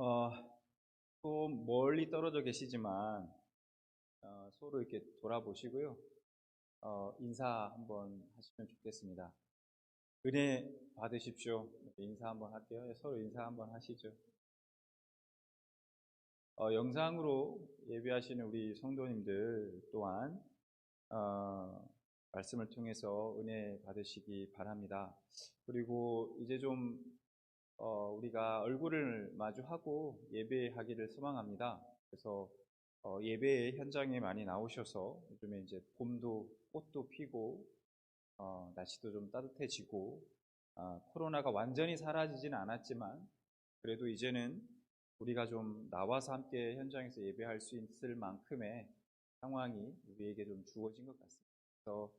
어, 좀 멀리 떨어져 계시지만 서로 이렇게 돌아보시고요. 인사 한번 하시면 좋겠습니다. 은혜 받으십시오. 인사 한번 할게요. 서로 인사 한번 하시죠. 영상으로 예배하시는 우리 성도님들 또한 말씀을 통해서 은혜 받으시기 바랍니다. 그리고 이제 좀 우리가 얼굴을 마주하고 예배하기를 소망합니다. 그래서 예배 현장에 많이 나오셔서 요즘에 이제 봄도 꽃도 피고 날씨도 좀 따뜻해지고 코로나가 완전히 사라지진 않았지만 그래도 이제는 우리가 좀 나와서 함께 현장에서 예배할 수 있을 만큼의 상황이 우리에게 좀 주어진 것 같습니다. 그래서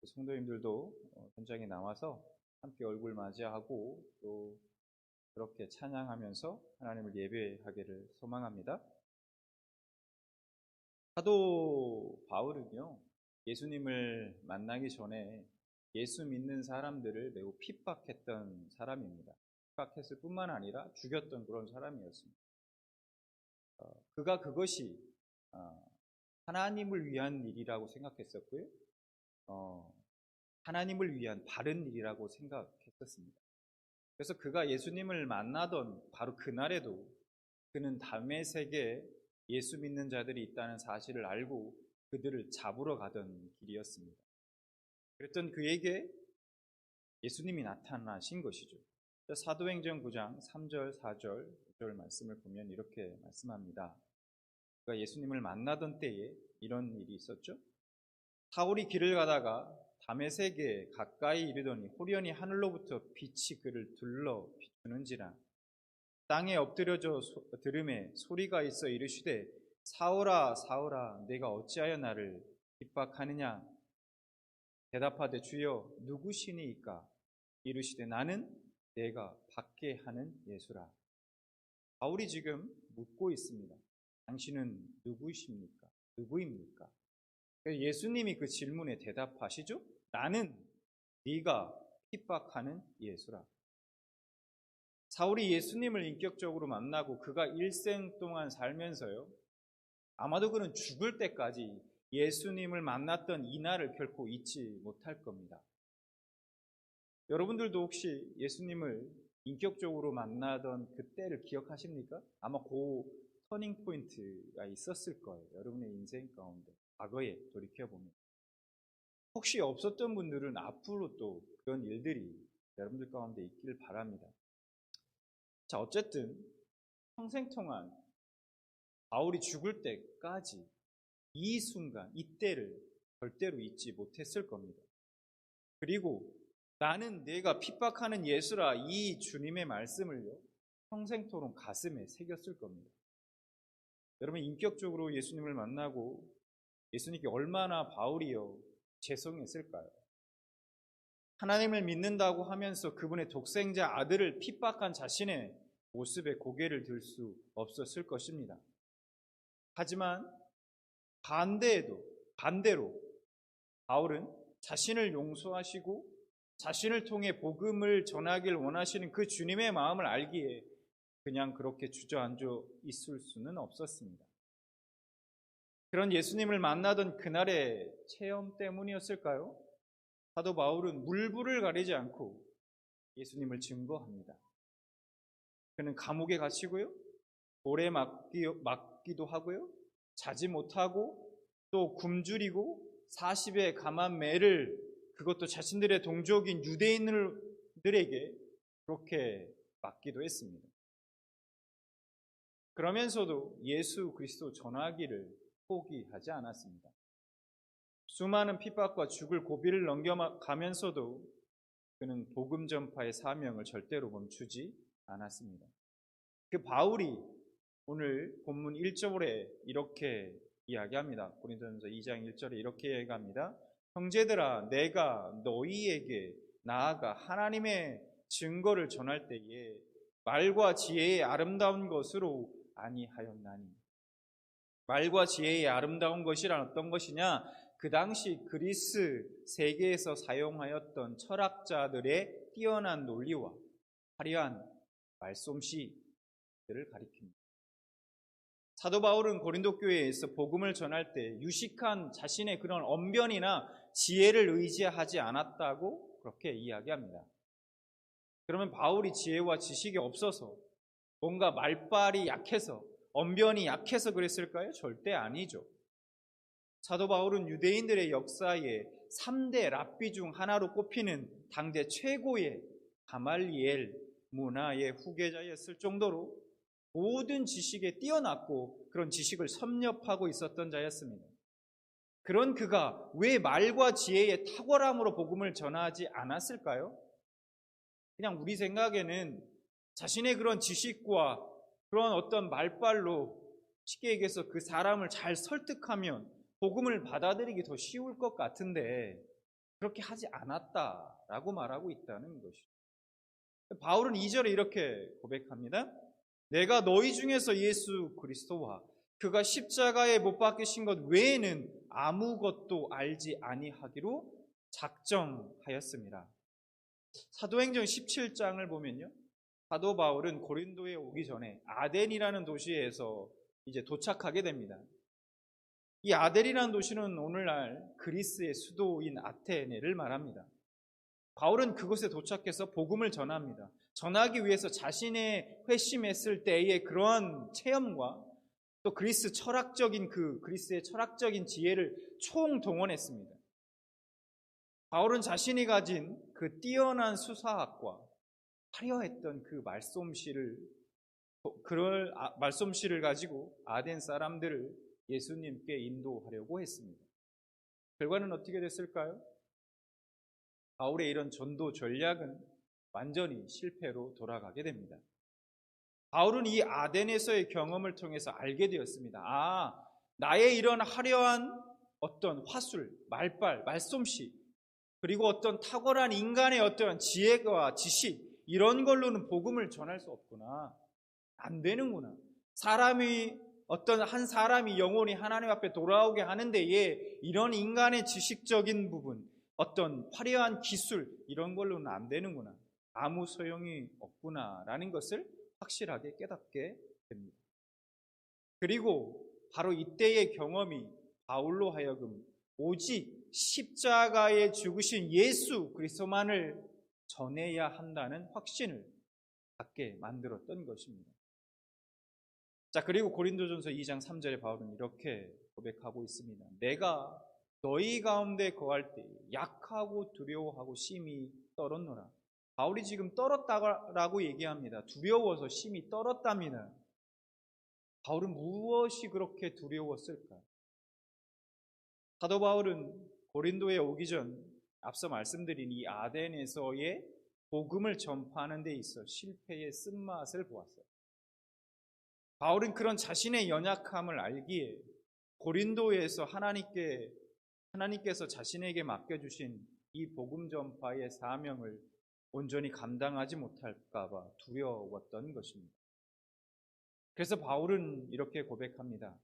성도님들도 현장에 나와서 함께 얼굴 맞이하고 또 그렇게 찬양하면서 하나님을 예배하기를 소망합니다. 사도 바울은요, 예수님을 만나기 전에 예수 믿는 사람들을 매우 핍박했던 사람입니다. 핍박했을 뿐만 아니라 죽였던 그런 사람이었습니다. 그가 그것이 하나님을 위한 일이라고 생각했었고요. 하나님을 위한 바른 일이라고 생각했었습니다. 그래서 그가 예수님을 만나던 바로 그날에도 그는 다메섹에 예수 믿는 자들이 있다는 사실을 알고 그들을 잡으러 가던 길이었습니다. 그랬던 그에게 예수님이 나타나신 것이죠. 사도행전 9장 3절, 4절, 5절 말씀을 보면 이렇게 말씀합니다. 그가 예수님을 만나던 때에 이런 일이 있었죠. 사울이 길을 가다가 다메섹에 가까이 이르더니 호련히 하늘로부터 빛이 그를 둘러 비추는지라 땅에 엎드려져 들음에 소리가 있어 이르시되 사울아 사울아 내가 어찌하여 나를 핍박하느냐 대답하되 주여 누구시니이까 이르시되 나는 내가 받게 하는 예수라. 바울이 지금 묻고 있습니다. 당신은 누구이십니까? 누구입니까? 예수님이 그 질문에 대답하시죠. 나는 네가 핍박하는 예수라. 사울이 예수님을 인격적으로 만나고 그가 일생 동안 살면서요. 아마도 그는 죽을 때까지 예수님을 만났던 이날을 결코 잊지 못할 겁니다. 여러분들도 혹시 예수님을 인격적으로 만나던 그때를 기억하십니까? 아마 그 터닝 포인트가 있었을 거예요. 여러분의 인생 가운데 과거에 돌이켜보면. 혹시 없었던 분들은 앞으로 또 그런 일들이 여러분들 가운데 있기를 바랍니다. 자, 어쨌든 평생 동안 바울이 죽을 때까지 이 순간, 이때를 절대로 잊지 못했을 겁니다. 그리고 나는 내가 핍박하는 예수라 이 주님의 말씀을요, 평생토록 가슴에 새겼을 겁니다. 여러분 인격적으로 예수님을 만나고 예수님께 얼마나 바울이요 죄송했을까요? 하나님을 믿는다고 하면서 그분의 독생자 아들을 핍박한 자신의 모습에 고개를 들 수 없었을 것입니다. 하지만 반대로 바울은 자신을 용서하시고 자신을 통해 복음을 전하길 원하시는 그 주님의 마음을 알기에 그냥 그렇게 주저앉아 있을 수는 없었습니다. 그런 예수님을 만나던 그날의 체험 때문이었을까요? 사도 바울은 물불을 가리지 않고 예수님을 증거합니다. 그는 감옥에 갇히고요, 돌에 맞기도 하고요, 자지 못하고 또 굶주리고 40의 감한 매를 그것도 자신들의 동족인 유대인들에게 그렇게 맞기도 했습니다. 그러면서도 예수 그리스도 전하기를 포기하지 않았습니다. 수많은 핍박과 죽을 고비를 넘겨가면서도 그는 복음 전파의 사명을 절대로 멈추지 않았습니다. 그 바울이 오늘 본문 1절에 이렇게 이야기합니다. 고린도전서 2장 1절에 이렇게 이야기합니다. 형제들아 내가 너희에게 나아가 하나님의 증거를 전할 때에 말과 지혜의 아름다운 것으로 아니하였나니. 말과 지혜의 아름다운 것이란 어떤 것이냐? 그 당시 그리스 세계에서 사용하였던 철학자들의 뛰어난 논리와 화려한 말솜씨, 것들을 가리킵니다. 사도 바울은 고린도 교회에서 복음을 전할 때 유식한 자신의 그런 언변이나 지혜를 의지하지 않았다고 그렇게 이야기합니다. 그러면 바울이 지혜와 지식이 없어서 뭔가 말발이 약해서 언변이 약해서 그랬을까요? 절대 아니죠. 사도 바울은 유대인들의 역사에 3대 랍비 중 하나로 꼽히는 당대 최고의 가말리엘 문화의 후계자였을 정도로 모든 지식에 뛰어났고 그런 지식을 섭렵하고 있었던 자였습니다. 그런 그가 왜 말과 지혜의 탁월함으로 복음을 전하지 않았을까요? 그냥 우리 생각에는 자신의 그런 지식과 그런 어떤 말발로 쉽게 얘기해서 그 사람을 잘 설득하면 복음을 받아들이기 더 쉬울 것 같은데 그렇게 하지 않았다라고 말하고 있다는 것이죠. 바울은 2절에 이렇게 고백합니다. 내가 너희 중에서 예수 그리스도와 그가 십자가에 못 박히신 것 외에는 아무것도 알지 아니하기로 작정하였습니다. 사도행전 17장을 보면요, 사도 바울은 고린도에 오기 전에 아덴이라는 도시에서 이제 도착하게 됩니다. 이 아덴이라는 도시는 오늘날 그리스의 수도인 아테네를 말합니다. 바울은 그곳에 도착해서 복음을 전합니다. 전하기 위해서 자신의 회심했을 때의 그러한 체험과 또 그리스의 철학적인 지혜를 총동원했습니다. 바울은 자신이 가진 그 뛰어난 수사학과 화려했던 그 말솜씨를 가지고 아덴 사람들을 예수님께 인도하려고 했습니다. 결과는 어떻게 됐을까요? 바울의 이런 전도 전략은 완전히 실패로 돌아가게 됩니다. 바울은 이 아덴에서의 경험을 통해서 알게 되었습니다. 나의 이런 화려한 어떤 화술, 말발, 말솜씨, 그리고 어떤 탁월한 인간의 어떤 지혜와 지식, 이런 걸로는 복음을 전할 수 없구나. 안 되는구나. 어떤 한 사람이 영혼이 하나님 앞에 돌아오게 하는 데에 이런 인간의 지식적인 부분, 어떤 화려한 기술, 이런 걸로는 안 되는구나. 아무 소용이 없구나라는 것을 확실하게 깨닫게 됩니다. 그리고 바로 이때의 경험이 바울로 하여금 오직 십자가에 죽으신 예수 그리스도만을 전해야 한다는 확신을 갖게 만들었던 것입니다. 자, 그리고 고린도전서 2장 3절에 바울은 이렇게 고백하고 있습니다. 내가 너희 가운데 거할 때 약하고 두려워하고 심히 떨었노라. 바울이 지금 떨었다라고 얘기합니다. 두려워서 심히 떨었답니다. 바울은 무엇이 그렇게 두려웠을까? 사도 바울은 고린도에 오기 전 앞서 말씀드린 이 아덴에서의 복음을 전파하는 데 있어 실패의 쓴맛을 보았어요. 바울은 그런 자신의 연약함을 알기에 고린도에서 하나님께서 자신에게 맡겨주신 이 복음 전파의 사명을 온전히 감당하지 못할까 봐 두려웠던 것입니다. 그래서 바울은 이렇게 고백합니다.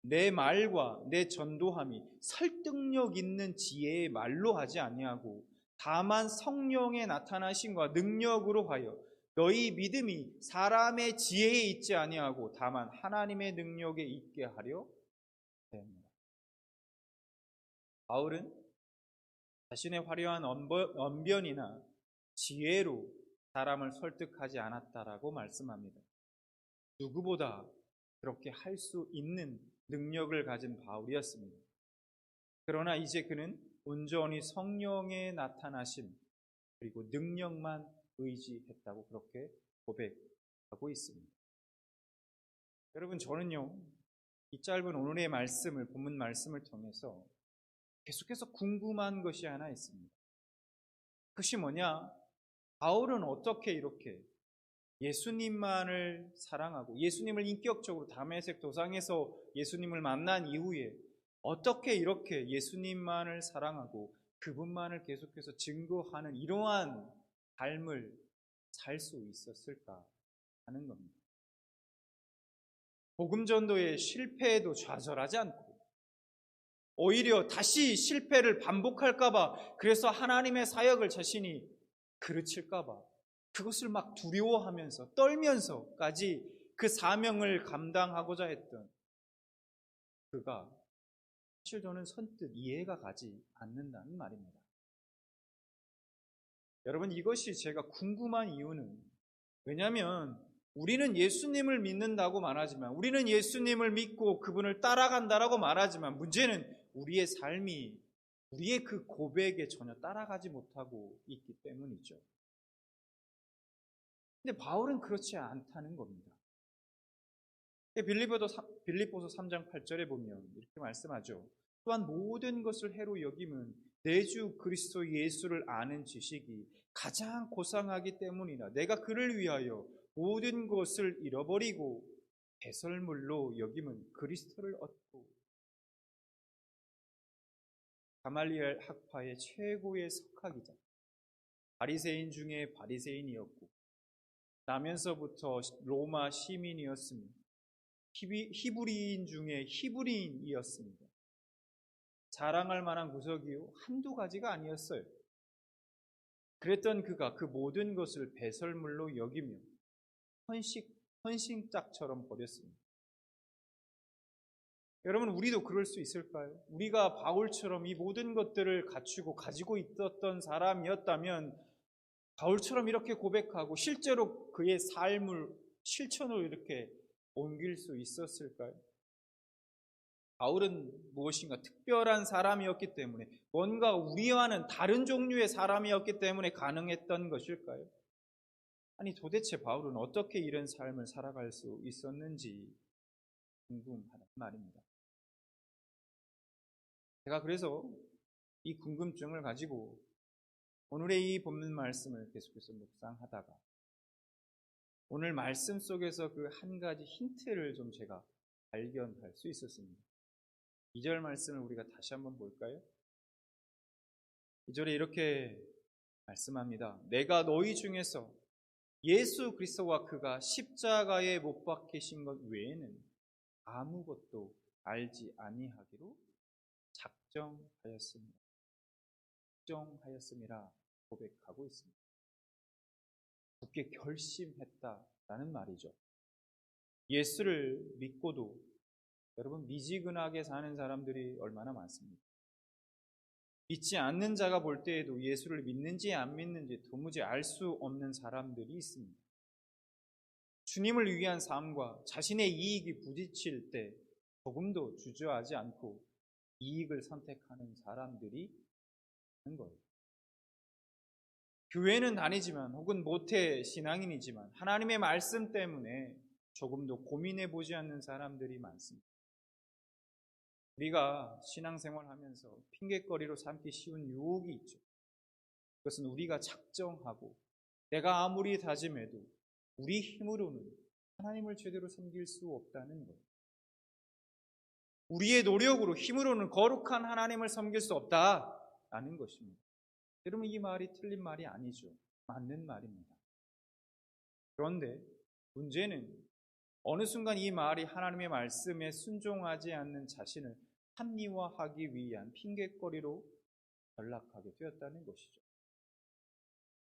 내 말과 내 전도함이 설득력 있는 지혜의 말로 하지 아니하고 다만 성령의 나타나심과 능력으로 하여 너희 믿음이 사람의 지혜에 있지 아니하고 다만 하나님의 능력에 있게 하려 합니다. 바울은 자신의 화려한 언변이나 지혜로 사람을 설득하지 않았다라고 말씀합니다. 누구보다 그렇게 할 수 있는 능력을 가진 바울이었습니다. 그러나 이제 그는 온전히 성령의 나타나심 그리고 능력만 의지했다고 그렇게 고백하고 있습니다. 여러분, 저는요, 이 짧은 오늘의 본문 말씀을 통해서 계속해서 궁금한 것이 하나 있습니다. 그것이 뭐냐? 바울은 어떻게 이렇게 예수님만을 사랑하고 예수님을 인격적으로 다메섹 도상에서 예수님을 만난 이후에 어떻게 이렇게 예수님만을 사랑하고 그분만을 계속해서 증거하는 이러한 삶을 살 수 있었을까 하는 겁니다. 복음 전도의 실패에도 좌절하지 않고 오히려 다시 실패를 반복할까 봐, 그래서 하나님의 사역을 자신이 그르칠까 봐 그것을 막 두려워하면서 떨면서까지 그 사명을 감당하고자 했던 그가 사실 저는 선뜻 이해가 가지 않는다는 말입니다. 여러분, 이것이 제가 궁금한 이유는, 왜냐하면 우리는 예수님을 믿는다고 말하지만, 우리는 예수님을 믿고 그분을 따라간다라고 말하지만, 문제는 우리의 삶이 우리의 그 고백에 전혀 따라가지 못하고 있기 때문이죠. 근데 바울은 그렇지 않다는 겁니다. 빌립보서 3장 8절에 보면 이렇게 말씀하죠. 또한 모든 것을 해로 여김은 내 주 그리스도 예수를 아는 지식이 가장 고상하기 때문이라. 내가 그를 위하여 모든 것을 잃어버리고 배설물로 여김은 그리스도를 얻고. 가말리엘 학파의 최고의 석학이자 바리새인 중에 바리새인이었고 나면서부터 로마 시민이었으며 히브리인 중에 히브리인이었습니다. 자랑할 만한 구석이요 한두 가지가 아니었어요. 그랬던 그가 그 모든 것을 배설물로 여기며 헌신짝처럼 버렸습니다. 여러분, 우리도 그럴 수 있을까요? 우리가 바울처럼 이 모든 것들을 갖추고 가지고 있었던 사람이었다면 바울처럼 이렇게 고백하고 실제로 그의 삶을 실천으로 이렇게 옮길 수 있었을까요? 바울은 무엇인가 특별한 사람이었기 때문에, 뭔가 우리와는 다른 종류의 사람이었기 때문에 가능했던 것일까요? 아니, 도대체 바울은 어떻게 이런 삶을 살아갈 수 있었는지 궁금하단 말입니다. 제가 그래서 이 궁금증을 가지고 오늘의 이 본문 말씀을 계속해서 묵상하다가 오늘 말씀 속에서 그 한 가지 힌트를 좀 제가 발견할 수 있었습니다. 2절 말씀을 우리가 다시 한번 볼까요? 2절에 이렇게 말씀합니다. 내가 너희 중에서 예수 그리스도와 그가 십자가에 못 박히신 것 외에는 아무것도 알지 아니하기로 작정하였습니다. 고백하고 있습니다. 굳게 결심했다라는 말이죠. 예수를 믿고도 여러분 미지근하게 사는 사람들이 얼마나 많습니까? 믿지 않는 자가 볼 때에도 예수를 믿는지 안 믿는지 도무지 알 수 없는 사람들이 있습니다. 주님을 위한 삶과 자신의 이익이 부딪힐 때 조금도 주저하지 않고 이익을 선택하는 사람들이 있는 거예요. 교회는 다니지만 혹은 모태 신앙인이지만 하나님의 말씀 때문에 조금도 고민해 보지 않는 사람들이 많습니다. 우리가 신앙생활하면서 핑계거리로 삼기 쉬운 유혹이 있죠. 그것은 우리가 작정하고 내가 아무리 다짐해도 우리 힘으로는 하나님을 제대로 섬길 수 없다는 거예요. 우리의 노력으로 힘으로는 거룩한 하나님을 섬길 수 없다라는 것입니다. 여러분, 이 말이 틀린 말이 아니죠. 맞는 말입니다. 그런데 문제는 어느 순간 이 말이 하나님의 말씀에 순종하지 않는 자신을 합리화하기 위한 핑계거리로 전락하게 되었다는 것이죠.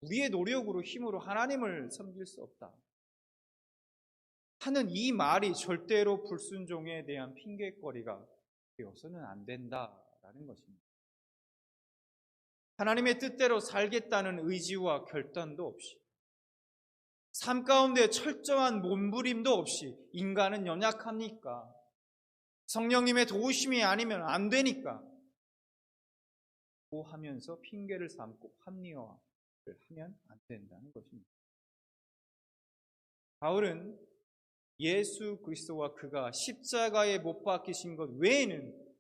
우리의 노력으로 힘으로 하나님을 섬길 수 없다 하는 이 말이 절대로 불순종에 대한 핑계거리가 되어서는 안 된다라는 것입니다. 하나님의 뜻대로 살겠다는 의지와 결단도 없이 삶 가운데 철저한 몸부림도 없이 인간은 연약합니까? 성령님의 도우심이 아니면 안 되니까 하면서 핑계를 삼고 합리화를 하면 안 된다는 것입니다. 바울은 예수 그리스도와 그가 십자가에 못 박히신 것 외에는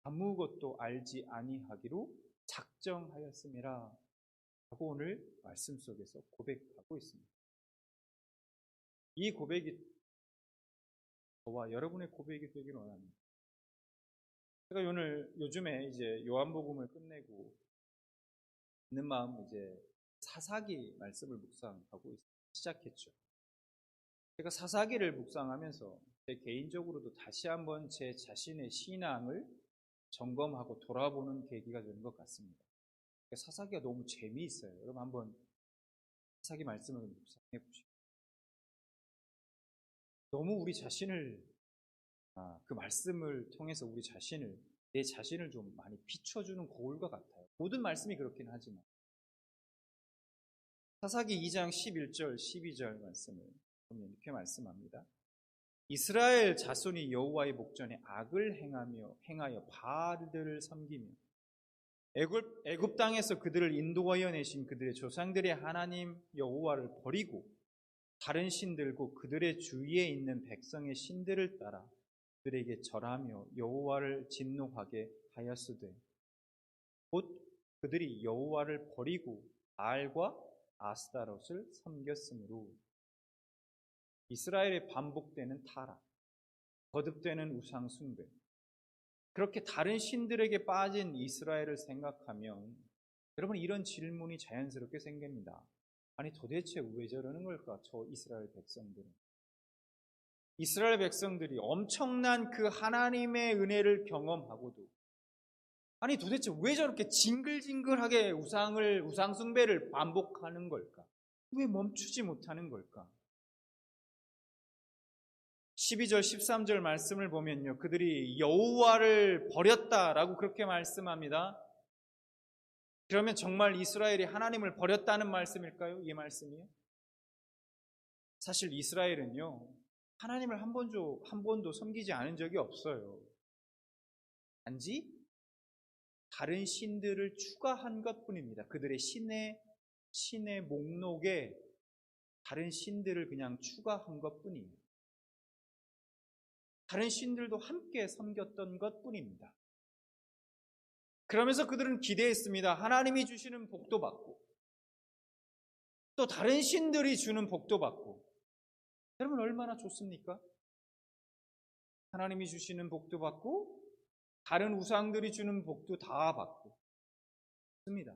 아무것도 알지 아니하기로 작정하였음이라 하고 오늘 말씀 속에서 고백하고 있습니다. 이 고백이 저와 여러분의 고백이 되기를 원합니다. 제가 요즘에 이제 요한복음을 끝내고 있는 마음 이제 사사기 말씀을 묵상하고 시작했죠. 제가 사사기를 묵상하면서 제 개인적으로도 다시 한번 제 자신의 신앙을 점검하고 돌아보는 계기가 되는 것 같습니다. 사사기가 너무 재미있어요. 여러분 한번 사사기 말씀을 묵상해 보시죠. 너무 우리 자신을 그 말씀을 통해서 내 자신을 좀 많이 비춰주는 거울과 같아요. 모든 말씀이 그렇긴 하지만 사사기 2장 11절 12절 말씀을 보면 이렇게 말씀합니다. 이스라엘 자손이 여호와의 목전에 악을 행하여 바알들을 섬기며 애굽 땅에서 그들을 인도하여 내신 그들의 조상들의 하나님 여호와를 버리고 다른 신들고 그들의 주위에 있는 백성의 신들을 따라 그들에게 절하며 여호와를 진노하게 하였으되 곧 그들이 여호와를 버리고 바알과 아스타롯을 섬겼으므로 이스라엘의 반복되는 타락, 거듭되는 우상 숭배, 그렇게 다른 신들에게 빠진 이스라엘을 생각하면 여러분 이런 질문이 자연스럽게 생깁니다. 아니 도대체 왜 저러는 걸까? 저 이스라엘 백성들은. 이스라엘 백성들이 엄청난 그 하나님의 은혜를 경험하고도 아니 도대체 왜 저렇게 징글징글하게 우상 숭배를 반복하는 걸까? 왜 멈추지 못하는 걸까? 12절 13절 말씀을 보면요. 그들이 여호와를 버렸다라고 그렇게 말씀합니다. 그러면 정말 이스라엘이 하나님을 버렸다는 말씀일까요? 이 말씀이요? 사실 이스라엘은요. 하나님을 한 번도 섬기지 않은 적이 없어요. 단지 다른 신들을 추가한 것뿐입니다. 그들의 신의 목록에 다른 신들을 그냥 추가한 것뿐이에요. 다른 신들도 함께 섬겼던 것뿐입니다. 그러면서 그들은 기대했습니다. 하나님이 주시는 복도 받고 또 다른 신들이 주는 복도 받고. 여러분 얼마나 좋습니까? 하나님이 주시는 복도 받고 다른 우상들이 주는 복도 다 받고 좋습니다.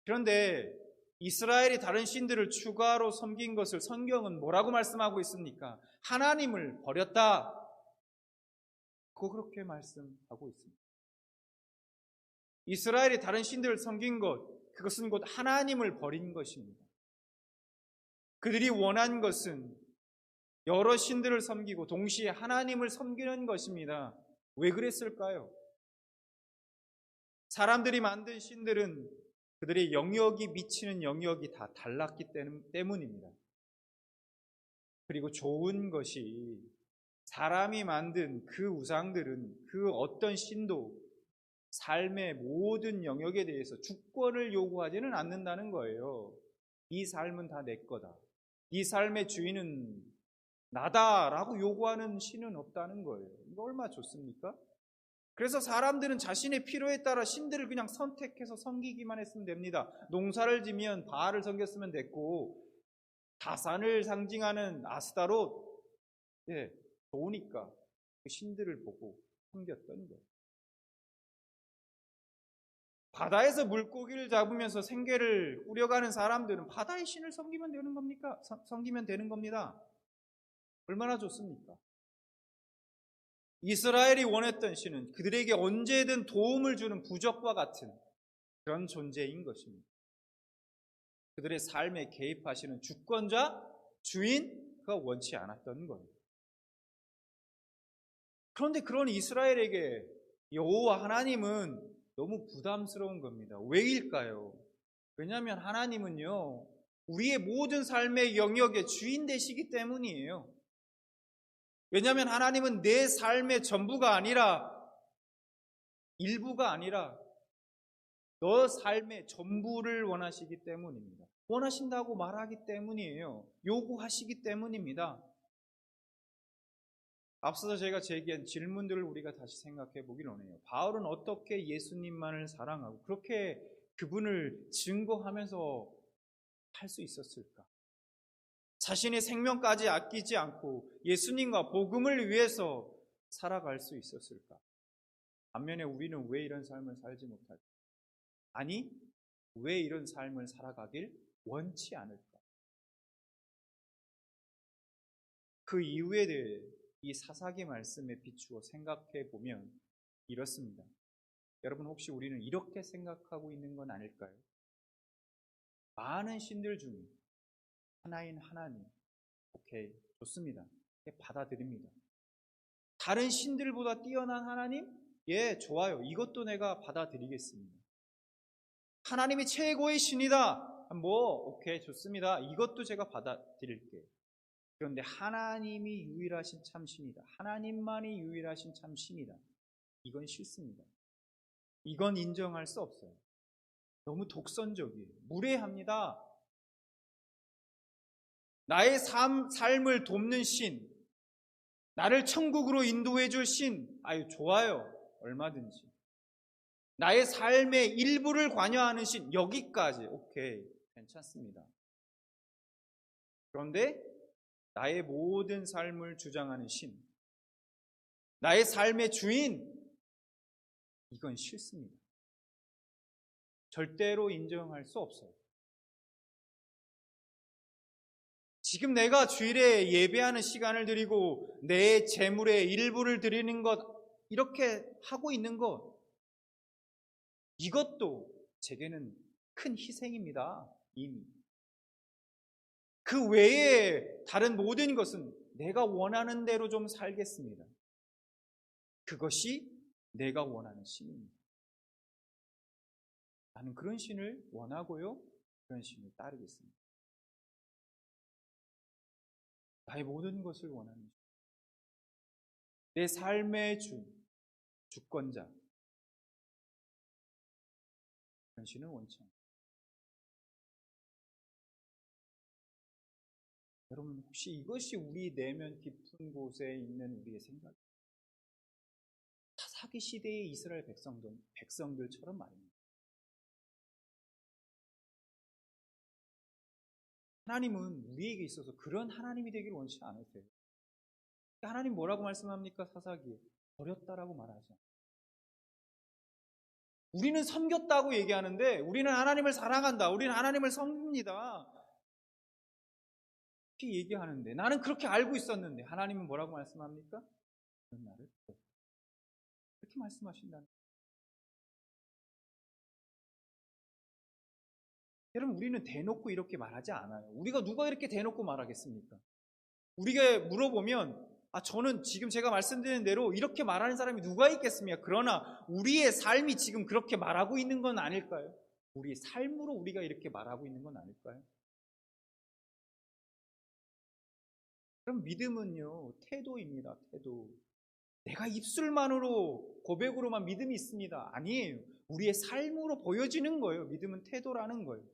그런데 이스라엘이 다른 신들을 추가로 섬긴 것을 성경은 뭐라고 말씀하고 있습니까? 하나님을 버렸다. 그렇게 말씀하고 있습니다. 이스라엘이 다른 신들을 섬긴 그것은 곧 하나님을 버린 것입니다. 그들이 원한 것은 여러 신들을 섬기고 동시에 하나님을 섬기는 것입니다. 왜 그랬을까요? 사람들이 만든 신들은 그들의 영역이 미치는 영역이 다 달랐기 때문입니다. 그리고 좋은 것이 사람이 만든 그 우상들은 그 어떤 신도 삶의 모든 영역에 대해서 주권을 요구하지는 않는다는 거예요. 이 삶은 다 내 거다. 이 삶의 주인은 나다라고 요구하는 신은 없다는 거예요. 이거 얼마나 좋습니까? 그래서 사람들은 자신의 필요에 따라 신들을 그냥 선택해서 섬기기만 했으면 됩니다. 농사를 지면 바알을 섬겼으면 됐고 다산을 상징하는 아스타롯, 좋으니까 그 신들을 보고 섬겼던 거예요. 바다에서 물고기를 잡으면서 생계를 꾸려가는 사람들은 바다의 신을 섬기면 되는 겁니까? 섬기면 되는 겁니다. 얼마나 좋습니까? 이스라엘이 원했던 신은 그들에게 언제든 도움을 주는 부적과 같은 그런 존재인 것입니다. 그들의 삶에 개입하시는 주권자, 주인가 원치 않았던 거예요. 그런데 그런 이스라엘에게 여호와 하나님은 너무 부담스러운 겁니다. 왜일까요? 왜냐하면 하나님은요, 우리의 모든 삶의 영역의 주인 되시기 때문이에요. 왜냐하면 하나님은 내 삶의 전부가 아니라 일부가 아니라 너 삶의 전부를 원하시기 때문입니다. 원하신다고 말하기 때문이에요. 요구하시기 때문입니다. 앞서서 제가 제기한 질문들을 우리가 다시 생각해 보길 원해요. 바울은 어떻게 예수님만을 사랑하고 그렇게 그분을 증거하면서 할 수 있었을까? 자신의 생명까지 아끼지 않고 예수님과 복음을 위해서 살아갈 수 있었을까? 반면에 우리는 왜 이런 삶을 살지 못할까? 아니, 왜 이런 삶을 살아가길 원치 않을까? 그 이유에 대해 이 사사기 말씀에 비추어 생각해 보면 이렇습니다. 여러분 혹시 우리는 이렇게 생각하고 있는 건 아닐까요? 많은 신들 중에 하나인 하나님, 오케이, 좋습니다. 받아들입니다. 다른 신들보다 뛰어난 하나님? 예, 좋아요. 이것도 내가 받아들이겠습니다. 하나님이 최고의 신이다. 오케이, 좋습니다. 이것도 제가 받아들일게요. 그런데 하나님이 유일하신 참신이다. 하나님만이 유일하신 참신이다. 이건 싫습니다. 이건 인정할 수 없어요. 너무 독선적이에요. 무례합니다. 나의 삶을 돕는 신, 나를 천국으로 인도해 줄 신, 아유, 좋아요. 얼마든지. 나의 삶의 일부를 관여하는 신, 여기까지. 오케이, 괜찮습니다. 그런데 나의 모든 삶을 주장하는 신, 나의 삶의 주인, 이건 싫습니다. 절대로 인정할 수 없어요. 지금 내가 주일에 예배하는 시간을 드리고 내 재물의 일부를 드리는 것, 이렇게 하고 있는 것, 이것도 제게는 큰 희생입니다. 이미. 그 외에 다른 모든 것은 내가 원하는 대로 좀 살겠습니다. 그것이 내가 원하는 신입니다. 나는 그런 신을 원하고요. 그런 신을 따르겠습니다. 나의 모든 것을 원하는 신. 내 삶의 주권자. 그런 신을 원치 않습니다. 여러분, 혹시 이것이 우리 내면 깊은 곳에 있는 우리의 생각입니까? 사기 시대의 이스라엘 백성들처럼 말입니다. 하나님은 우리에게 있어서 그런 하나님이 되기를 원치 않으세요. 하나님 뭐라고 말씀합니까? 사사기에 버렸다라고 말하죠. 우리는 섬겼다고 얘기하는데 우리는 하나님을 사랑한다. 우리는 하나님을 섬깁니다. 이렇게 얘기하는데 나는 그렇게 알고 있었는데 하나님은 뭐라고 말씀합니까? 그런 나를 그렇게 말씀하신다는 거예요. 여러분, 우리는 대놓고 이렇게 말하지 않아요. 우리가 누가 이렇게 대놓고 말하겠습니까? 우리가 물어보면 저는 지금 제가 말씀드린 대로 이렇게 말하는 사람이 누가 있겠습니까? 그러나 우리의 삶이 지금 그렇게 말하고 있는 건 아닐까요? 우리의 삶으로 우리가 이렇게 말하고 있는 건 아닐까요? 그럼 믿음은요, 태도입니다. 태도. 내가 입술만으로 고백으로만 믿음이 있습니다. 아니에요. 우리의 삶으로 보여지는 거예요. 믿음은 태도라는 거예요.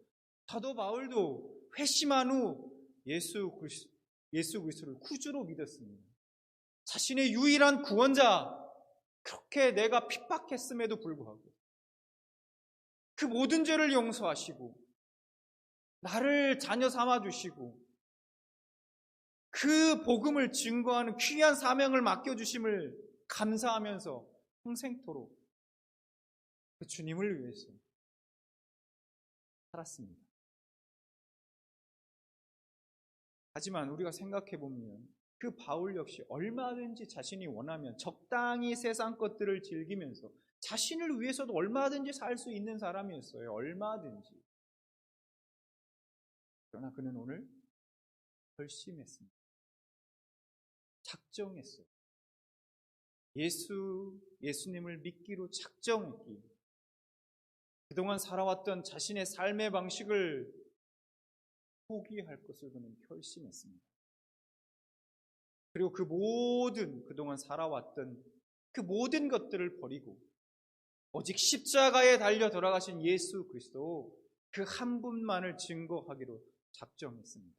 사도 바울도 회심한 후 예수 그리스도를 구주로 믿었습니다. 자신의 유일한 구원자, 그렇게 내가 핍박했음에도 불구하고 그 모든 죄를 용서하시고 나를 자녀 삼아주시고 그 복음을 증거하는 귀한 사명을 맡겨주심을 감사하면서 평생토록 그 주님을 위해서 살았습니다. 하지만 우리가 생각해보면 그 바울 역시 얼마든지 자신이 원하면 적당히 세상 것들을 즐기면서 자신을 위해서도 얼마든지 살 수 있는 사람이었어요. 얼마든지. 그러나 그는 오늘 결심했습니다. 작정했어요. 예수님을 믿기로 작정했기. 그동안 살아왔던 자신의 삶의 방식을 포기할 것을 그는 결심했습니다. 그리고 그동안 살아왔던 그 모든 것들을 버리고 오직 십자가에 달려 돌아가신 예수 그리스도 그 한 분만을 증거하기로 작정했습니다.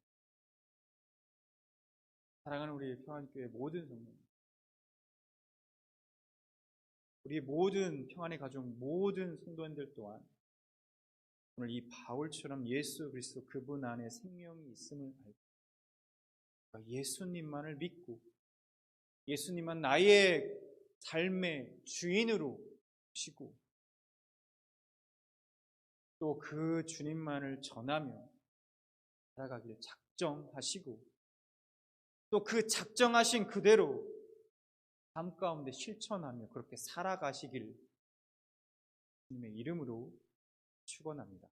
사랑하는 우리 평안교회 모든 성도님, 우리 모든 평안의 가족 모든 성도님들 또한 오늘 이 바울처럼 예수 그리스도 그분 안에 생명이 있음을 알고 예수님만을 믿고 예수님만 나의 삶의 주인으로 모시고 또 그 주님만을 전하며 살아가기를 작정하시고 또 그 작정하신 그대로 삶 가운데 실천하며 그렇게 살아가시길 주님의 이름으로 축원합니다.